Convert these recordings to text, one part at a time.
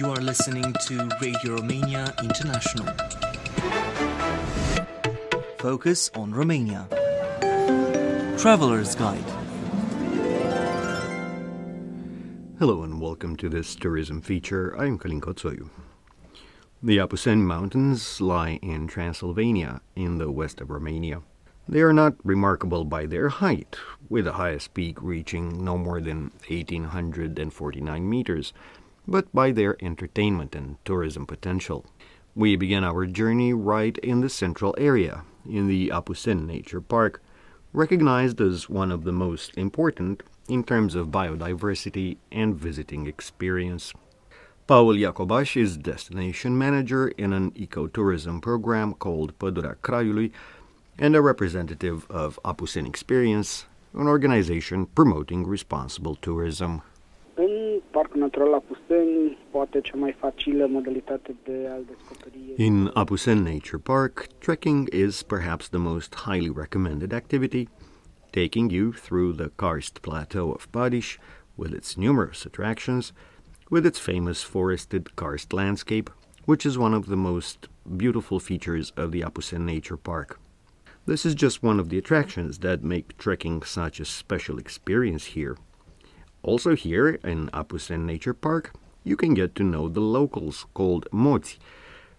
You are listening to Radio Romania International. Focus on Romania. Traveler's Guide. Hello and welcome to this tourism feature. I'm Calin Cotoiu. The Apuseni Mountains lie in Transylvania in the west of Romania. They are not remarkable by their height, with the highest peak reaching no more than 1,849 meters, but by their entertainment and tourism potential. We began our journey right in the central area, in the Apuseni Nature Park, recognized as one of the most important in terms of biodiversity and visiting experience. Paul Iacobaș is destination manager in an ecotourism program called Pădurea Craiului and a representative of Apuseni Experience, an organization promoting responsible tourism. În Parcul Natural Apuseni, poate cea mai facilă modalitate de a-l descoperi. In Apuseni Nature Park, trekking is perhaps the most highly recommended activity, taking you through the karst plateau of Padiș with its numerous attractions, with its famous forested karst landscape, which is one of the most beautiful features of the Apuseni Nature Park. This is just one of the attractions that make trekking such a special experience here. Also here, in Apuseni Nature Park, you can get to know the locals called Moți,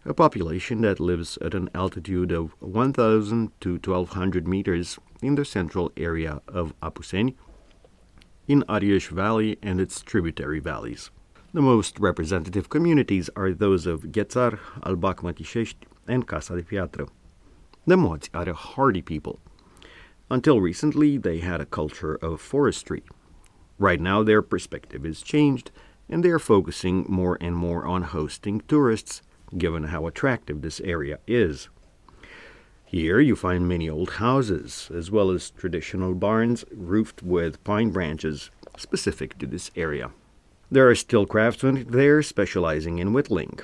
a population that lives at an altitude of 1,000 to 1,200 meters in the central area of Apuseni, in Arieș Valley and its tributary valleys. The most representative communities are those of Ghețar, Albac Mătișești, and Casa de Piatră. The Moți are a hardy people. Until recently, they had a culture of forestry. Right now, their perspective is changed, and they are focusing more and more on hosting tourists, given how attractive this area is. Here, you find many old houses, as well as traditional barns roofed with pine branches, specific to this area. There are still craftsmen there specializing in whittling.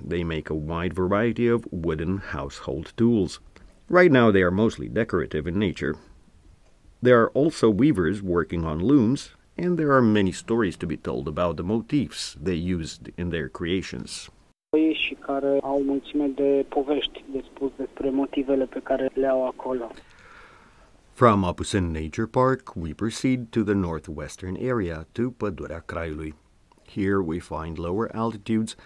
They make a wide variety of wooden household tools. Right now they are mostly decorative in nature. There are also weavers working on looms, and there are many stories to be told about the motifs they used in their creations. Și care au o mulțime de povești de spus despre motivele pe care le au acolo. From Apuseni Nature Park, we proceed to the northwestern area, to Pădurea Craiului. Here we find lower altitudes,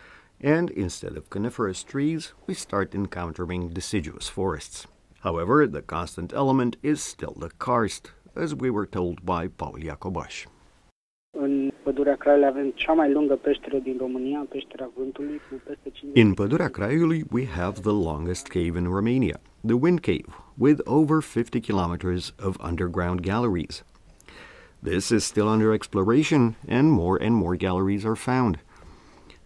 and instead of coniferous trees, we start encountering deciduous forests. However, the constant element is still the karst, as we were told by Paul Iacobaș. În Pădurea Craiului avem cea mai lungă peșteră din România, peștera Vântului, cu peste 50. In Pădurea Craiului, we have the longest cave in Romania, the Wind Cave, with over 50 kilometers of underground galleries. This is still under exploration, and more galleries are found.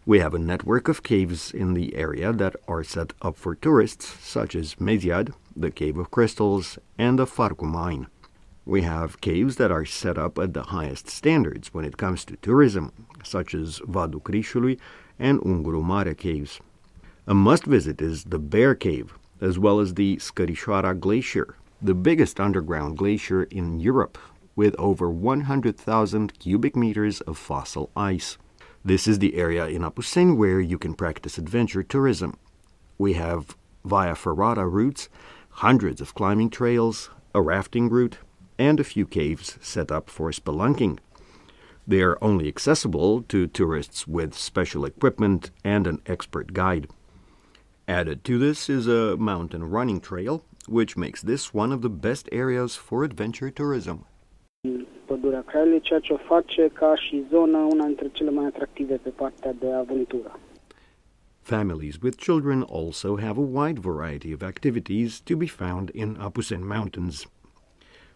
We have a network of caves in the area that are set up for tourists, such as Meziad, the Cave of Crystals, and the Farcu Mine. We have caves that are set up at the highest standards when it comes to tourism, such as Vadul Crișului and Unguru Mare caves. A must-visit is the Bear Cave, as well as the Scărișoara Glacier, the biggest underground glacier in Europe, with over 100,000 cubic meters of fossil ice. This is the area in Apuseni where you can practice adventure tourism. We have via ferrata routes, hundreds of climbing trails, a rafting route, and a few caves set up for spelunking. They are only accessible to tourists with special equipment and an expert guide. Added to this is a mountain running trail, which makes this one of the best areas for adventure tourism. Pădurea Craiului, ceea ce o face ca și zona una dintre cele mai atractive pe partea de aventură. Families with children also have a wide variety of activities to be found in Apuseni Mountains.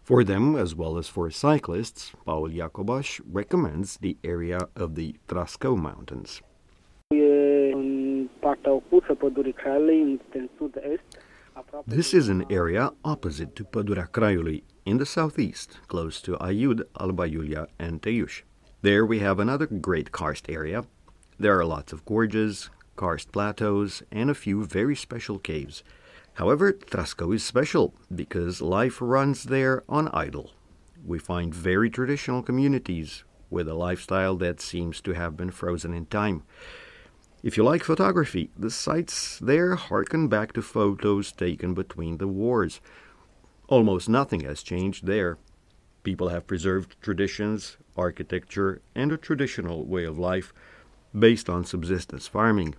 For them, as well as for cyclists, Paul Iacobaș recommends the area of the Trascău Mountains. În partea opusă Pădurii Craiului, în sud-est. This is an area opposite to Pădurea Craiului, in the southeast, close to Aiud, Alba Iulia, and Teiuș. There we have another great karst area. There are lots of gorges, karst plateaus, and a few very special caves. However, Trascău is special because life runs there on idle. We find very traditional communities with a lifestyle that seems to have been frozen in time. If you like photography, the sites there harken back to photos taken between the wars. Almost nothing has changed there. People have preserved traditions, architecture, and a traditional way of life based on subsistence farming.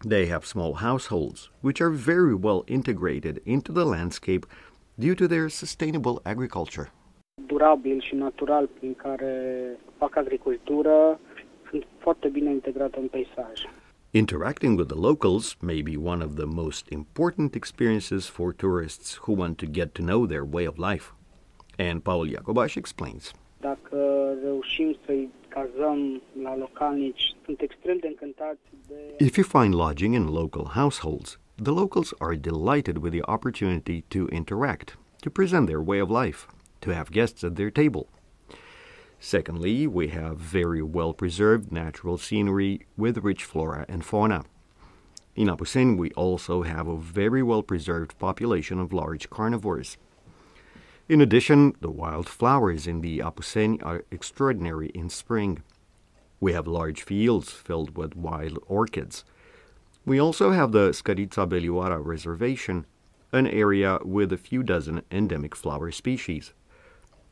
They have small households, which are very well integrated into the landscape due to their sustainable agriculture. Durabil și natural prin care fac agricultură sunt foarte bine integrate în peisaj. Interacting with the locals may be one of the most important experiences for tourists who want to get to know their way of life. And Paul Iacobaș explains. Dacă reușim să-i cazăm la localnici, sunt extrem de încântați de... If you find lodging in local households, the locals are delighted with the opportunity to interact, to present their way of life, to have guests at their table. Secondly, we have very well-preserved natural scenery with rich flora and fauna. In Apuseni, we also have a very well-preserved population of large carnivores. In addition, the wild flowers in the Apuseni are extraordinary in spring. We have large fields filled with wild orchids. We also have the Scărița Belioara Reservation, an area with a few dozen endemic flower species.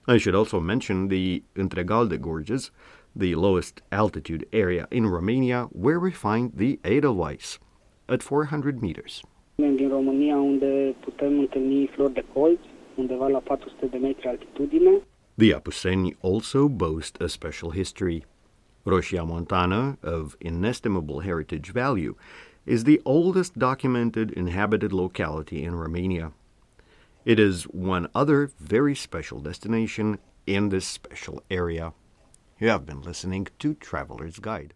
I should also mention the Întregalde Gorges, the lowest altitude area in Romania, where we find the Edelweiss, at 400 meters. Din România, unde putem întâlni flori de colț, undeva la 400 de metri altitudine. The Apuseni also boast a special history. Roșia Montană, of inestimable heritage value, is the oldest documented inhabited locality in Romania. It is one other very special destination in this special area. You have been listening to Traveler's Guide.